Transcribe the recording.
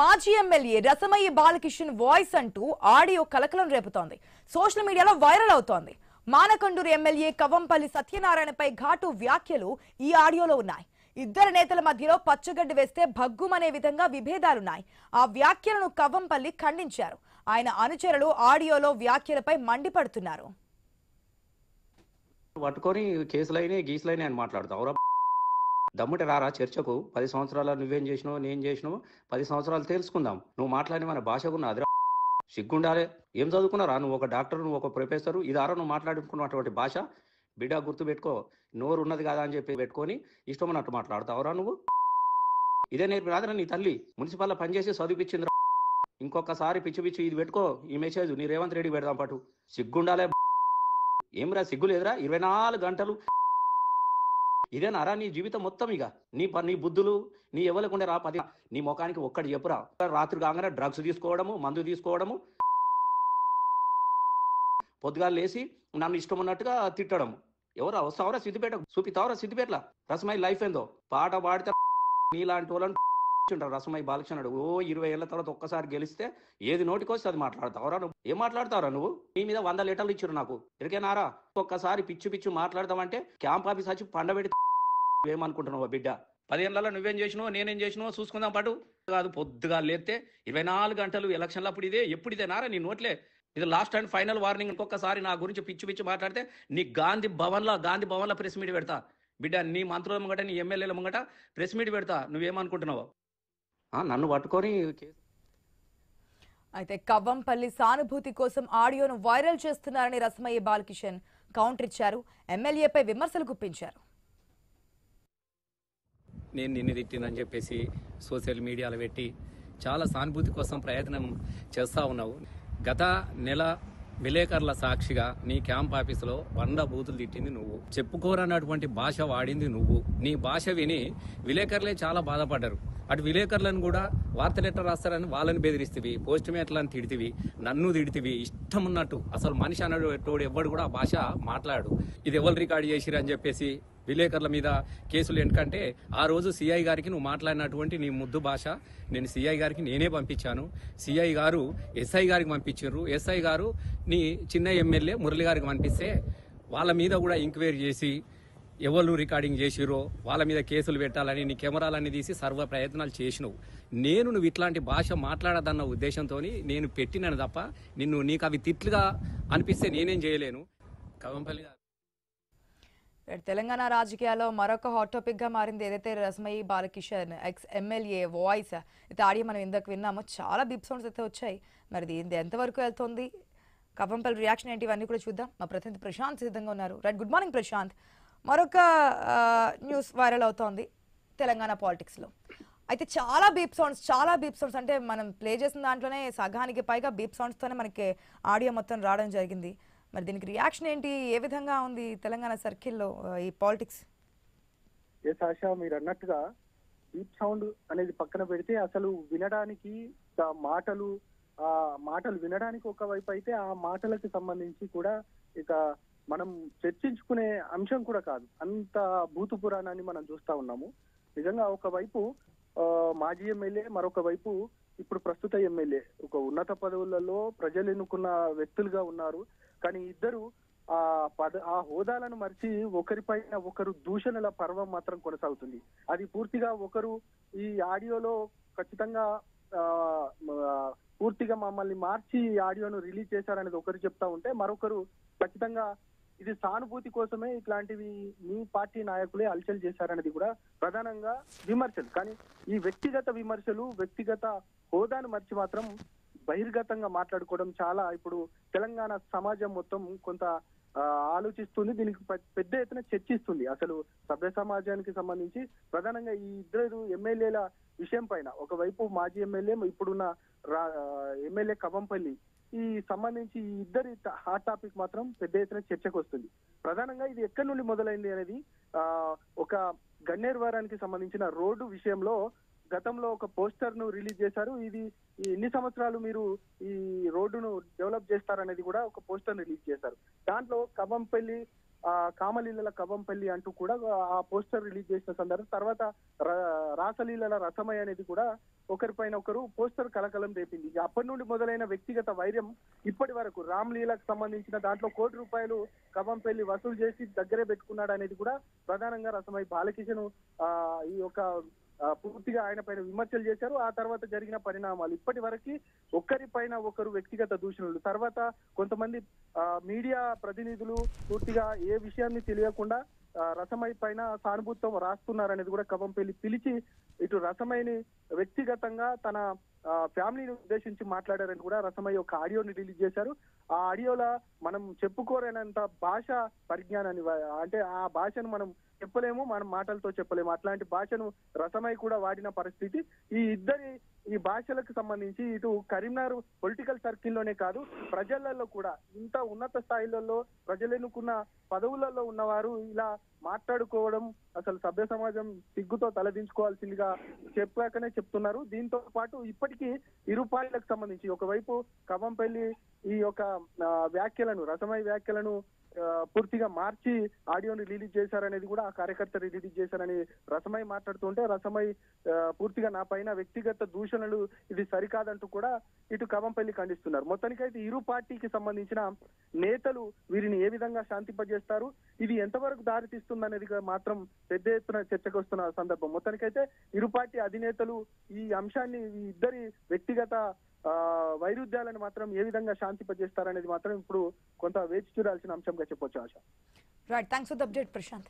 మాజీ MLA Rasamayya Balakishan voice అంటూ audio కలకలం రేపుతోంది. సోషల్ మీడియాలో వైరల్ అవుతోంది. మానకొండూరు ఎమ్మెల్యే కవంపల్లి సత్యనారాయణపై ఘాటు వ్యాఖ్యలు ఈ ఆడియోలో ఉన్నాయి. ఇద్దరు నేతల మధ్యలో పచ్చగడ్డి వేస్తే భగ్గుమనే విధంగా విభేదాలున్నాయి. ఆ వ్యాఖ్యలను కవంపల్లి ఖండించారు. ఆయన అనుచరులు ఆడియోలో వ్యాఖ్యలపై మండిపడుతున్నారు. పట్టుకొని కేసులైనా గీసులైనా అని మాట్లాడతావు. దమ్ముటి రారా చర్చకు. 10 సంవత్సరాలు నువ్వేం చేసినావు, నేను చేసినావు, 10 సంవత్సరాలు తెలుసుకుందాం. నువ్వు మాట్లాడిన మన భాషకున్న అది సిగ్గుండాలే. ఏం చదువుకున్నారా? నువ్వు ఒక డాక్టర్, నువ్వు ఒక ప్రొఫెసరు. ఇదారా నువ్వు మాట్లాడుకున్నటువంటి భాష? బిడ్డ గుర్తు పెట్టుకో. నోరు ఉన్నది కదా అని చెప్పి పెట్టుకొని ఇష్టం ఉన్నట్టు మాట్లాడతావురా నువ్వు. ఇదే నేర్పి రాదురా నీ తల్లి. మున్సిపల్లో పనిచేసి చదివిపించింది. ఇంకొకసారి పిచ్చి పిచ్చి ఇది పెట్టుకో. ఈ మెసేజ్ నీ రేవంత్ రెడ్డి పెడదాం పాటు. సిగ్గుండాలే. ఏమిరా సిగ్గు లేదురా? 24 గంటలు ఇదేనారా నీ జీవితం మొత్తం? ఇక నీ బుద్ధులు నీ ఎవరికుండే రా 10 నీ ముఖానికి ఒక్కటి చెప్పురా. రాత్రి కాగానే డ్రగ్స్ తీసుకోవడము, మందు తీసుకోవడము, పొద్దుగా లేసి నన్ను ఇష్టం ఉన్నట్టుగా తిట్టడము. ఎవరా వస్తావరా సిద్దిపేట? చూపితావరా సిద్దిపేటల రసమై లైఫ్ ఏందో? పాట పాడితే నీలాంటి వాళ్ళని రసమై బాలకృష్ణుడు 20 ఏళ్ల తర్వాత ఒక్కసారి గెలిస్తే ఏది నోటికొస్తే అది మాట్లాడతావరా నువ్వు? ఏం మాట్లాడతావరా నువ్వు? నీ మీద 100 లీటర్లు ఇచ్చారు నాకు. ఎరికేనారా? ఒక్కసారి పిచ్చు పిచ్చు మాట్లాడతావంటే క్యాంప్ ఆఫీస్ వచ్చి పండబెట్టి ఏమనుకుంటున్నావు బిడ్డ? 10 ఏళ్లలో నువ్వేం చేసినావు, నేనేం చేసినావు చూసుకుందాం పాటు. కాదు పొద్దుగా లేస్తే 24 గంటలు ఎలక్షన్లు అప్పుడు ఎప్పుడు ఇదేనారా నీ నోట్లే? ఇది లాస్ట్ అండ్ ఫైనల్ వార్నింగ్. ఇంకొకసారి నా గురించి పిచ్చు పిచ్చు మాట్లాడితే నీ గాంధీ భవన్లో ప్రెస్ మీట్ పెడతా బిడ్డ. నీ మంత్రుల ముంగట, నీ ఎమ్మెల్యేల ముంగట ప్రెస్ మీట్ పెడతా. నువ్వేమనుకుంటున్నావు? నన్ను పట్టుకొని అయితే కవ్వంపల్లి సానుభూతి కోసం ఆడియోను వైరల్ చేస్తున్నారని రసమయ్య బాలకిషన్ కౌంటర్ ఇచ్చారు. ఎమ్మెల్యేపై విమర్శలు గుప్పించారు. నేను నిన్ను తిట్టినని చెప్పేసి సోషల్ మీడియాలో పెట్టి చాలా సానుభూతి కోసం ప్రయత్నం చేస్తూ ఉన్నావు. గత నెల విలేకరుల సాక్షిగా నీ క్యాంప్ ఆఫీసులో 100 బూతులు తిట్టింది నువ్వు. చెప్పుకోరన్నటువంటి భాష వాడింది నువ్వు. నీ భాష విని విలేకరులే చాలా బాధపడ్డారు. అటు విలేకరులను కూడా వార్తలు ఎట్లా రాస్తారని వాళ్ళని బెదిరిస్తేవి, పోస్ట్ మేట్లను తిడితివి, నన్ను తిడితివి, ఇష్టం ఉన్నట్టు. అసలు మనిషి అన్నటోడు ఎవ్వడు కూడా ఆ భాష మాట్లాడు. ఇది ఎవరు రికార్డు చేసిరు అని చెప్పేసి విలేకరుల మీద కేసులు. ఎందుకంటే ఆ రోజు సిఐ గారికి నువ్వు మాట్లాడినటువంటి నీ ముద్దు భాష నేను సిఐ గారికి నేనే పంపించాను. సిఐ గారు ఎస్ఐ గారికి పంపించారు. ఎస్ఐ గారు నీ చిన్న ఎమ్మెల్యే మురళి గారికి పంపిస్తే వాళ్ళ మీద కూడా ఎంక్వైరీ చేసి ఎవరు రికార్డింగ్ చేసిరో వాళ్ళ మీద కేసులు పెట్టాలని నీ కెమెరాలన్నీ తీసి సర్వ ప్రయత్నాలు చేసినావు. నువ్వు ఇట్లాంటి భాష మాట్లాడదన్న ఉద్దేశంతో నేను పెట్టినాను తప్ప నీకు అవి తిట్లుగా అనిపిస్తే నేనేం చేయలేను. కవంపల్లి తెలంగాణ రాజకీయాల్లో మరొక హాట్ టాపిక్ గా మారింది ఏదైతే Rasamayya Balakishan ex MLA voice అయితే ఆడియో మనం ఇందాక విన్నామో. చాలా బీప్ సౌండ్స్ అయితే వచ్చాయి. మరి ఇది ఎంతవరకు వెళ్తుంది, కవంపల్లి రియాక్షన్ ఏంటి, ఇవన్నీ కూడా చూద్దాం. మా ప్రతినిధి ప్రశాంత్ సిద్ధంగా ఉన్నారు. Right, good morning Prashant. మరొక న్యూస్ వైరల్ అవుతోంది తెలంగాణ పాలిటిక్స్లో. అయితే చాలా బీప్ సౌండ్స్ అంటే మనం ప్లే చేసిన దాంట్లోనే సగానికి పైగా బీప్ సౌండ్స్తోనే మనకి ఆడియో మొత్తం రావడం జరిగింది. మరి దీనికి రియాక్షన్ ఏంటి, ఏ విధంగా ఉంది తెలంగాణ సర్కిల్లో ఈ పాలిటిక్స్? ఎస్ ఆశా, మీరు అన్నట్టుగా బీప్ సౌండ్ అనేది పక్కన పెడితే అసలు వినడానికి మాటలు వినడానికి ఒకవైపు అయితే ఆ మాటలకు సంబంధించి కూడా ఇక మనం చర్చించుకునే అంశం కూడా కాదు. అంత భూతు పురాణాన్ని మనం చూస్తా ఉన్నాము. నిజంగా ఒకవైపు మాజీ ఎమ్మెల్యే, మరొక వైపు ఇప్పుడు ప్రస్తుత ఎమ్మెల్యే ఒక ఉన్నత పదవులలో ప్రజలు ఎన్నుకున్న వ్యక్తులుగా ఉన్నారు. కానీ ఇద్దరు ఆ హోదాలను మరిచి ఒకరిపైన ఒకరు దూషణల పర్వం మాత్రం కొనసాగుతుంది. అది పూర్తిగా ఒకరు ఈ ఆడియోలో ఖచ్చితంగా పూర్తిగా మమ్మల్ని మార్చి ఈ ఆడియోను రిలీజ్ చేశారనేది ఒకరు చెప్తా ఉంటే, మరొకరు ఖచ్చితంగా ఇది సానుభూతి కోసమే ఇట్లాంటివి మీ పార్టీ నాయకులే అలచల్ చేశారనేది కూడా ప్రధానంగా విమర్శలు. కానీ ఈ వ్యక్తిగత విమర్శలు, వ్యక్తిగత హోదాను మర్చి మాత్రం బహిర్గతంగా మాట్లాడుకోవడం చాలా ఇప్పుడు తెలంగాణ సమాజం మొత్తం కొంత ఆలోచిస్తుంది. దీనికి పెద్ద ఎత్తున చర్చిస్తుంది. అసలు సభ్య సమాజానికి సంబంధించి ప్రధానంగా ఈ ఇద్దరు ఎమ్మెల్యేల విషయం పైన, ఒకవైపు మాజీ ఎమ్మెల్యే, ఇప్పుడున్న ఎమ్మెల్యే కవంపల్లి, ఈ సంబంధించి ఈ ఇద్దరి హాట్ టాపిక్ మాత్రం పెద్ద ఎత్తున చర్చకు వస్తుంది. ప్రధానంగా ఇది ఎక్కడి నుండి మొదలైంది అనేది ఒక గన్నేరువారానికి సంబంధించిన రోడ్డు విషయంలో గతంలో ఒక పోస్టర్ ను రిలీజ్ చేశారు. ఇది ఎన్ని సంవత్సరాలు మీరు ఈ రోడ్డును డెవలప్ చేస్తారనేది కూడా ఒక పోస్టర్ రిలీజ్ చేశారు. దాంట్లో కవంపల్లి కామలీలల కవంపల్లి అంటూ కూడా ఆ పోస్టర్ రిలీజ్ చేసిన సందర్భం తర్వాత రాసలీలల రసమయ అనేది కూడా ఒకరిపైన ఒకరు పోస్టర్ కలకలం రేపింది. అప్పటి నుండి మొదలైన వ్యక్తిగత వైర్యం ఇప్పటి వరకు రామ్లీలకు సంబంధించిన దాంట్లో ₹1 కవంపల్లి వసూలు చేసి దగ్గరే పెట్టుకున్నాడు అనేది కూడా ప్రధానంగా రసమై బాలకిషన్ ఈ యొక్క పూర్తిగా ఆయన పైన విమర్శలు చేశారు. ఆ తర్వాత జరిగిన పరిణామాలు ఇప్పటి వరకు ఒకరిపైన ఒకరు వ్యక్తిగత దూషణలు, తర్వాత కొంతమంది మీడియా ప్రతినిధులు పూర్తిగా ఏ విషయాన్ని తెలియకుండా రసమై పైన సానుభూతం రాస్తున్నారనేది కూడా కవంపల్లి పిలిచి ఇటు రసమైని వ్యక్తిగతంగా తన ఫ్యామిలీని ఉద్దేశించి మాట్లాడారని కూడా రసమయ్య ఒక ఆడియోని రిలీజ్ చేశారు. ఆ ఆడియోలో మనం చెప్పుకోలేనంత భాష పరిజ్ఞానాన్ని, అంటే ఆ భాషను మనం చెప్పలేము, మనం మాటలతో చెప్పలేము, అట్లాంటి భాషను రసమయ్య కూడా వాడిన పరిస్థితి. ఈ భాషలకు సంబంధించి ఇటు కరీంనగర్ పొలిటికల్ సర్కిల్లోనే కాదు ప్రజలలో కూడా ఇంత ఉన్నత స్థాయిలలో ప్రజలు ఎన్నుకున్న పదవులలో ఉన్నవారు ఇలా మాట్లాడుకోవడం అసలు సభ్య సమాజం సిగ్గుతో తలదించుకోవాల్సిందిగా చెప్పాకనే చెప్తున్నారు. దీంతో పాటు ఇప్పటికీ ఇరు పార్టీలకు సంబంధించి ఒకవైపు కవంపల్లి ఈ యొక్క వ్యాఖ్యలను రసమయ్య వ్యాఖ్యలను పూర్తిగా మార్చి ఆడియోని రిలీజ్ చేశారనేది కూడా ఆ కార్యకర్త రిలీజ్ చేశారని రసమయ్య మాట్లాడుతుంటే రసమయ్య పూర్తిగా నా పైన వ్యక్తిగత దూషణలు ఇది సరికాదంటూ కూడా ఇటు కవంపల్లి ఖండిస్తున్నారు. మొత్తానికైతే ఇరు పార్టీకి సంబంధించిన నేతలు వీరిని ఏ విధంగా శాంతింపజేస్తారు, ఇది ఎంతవరకు దారితీస్తుందనేది మాత్రం పెద్ద ఎత్తున చర్చకు వస్తున్న సందర్భం. మొత్తానికైతే ఇరు పార్టీ అధినేతలు ఈ అంశాన్ని ఈ ఇద్దరి వ్యక్తిగత వైరుధ్యాలను మాత్రం ఏ విధంగా శాంతింపజేస్తారనేది మాత్రం ఇప్పుడు కొంత వేచి చూడాల్సిన అంశంగా చెప్పొచ్చు. ఆశ. Right, thanks for the update Prashanth.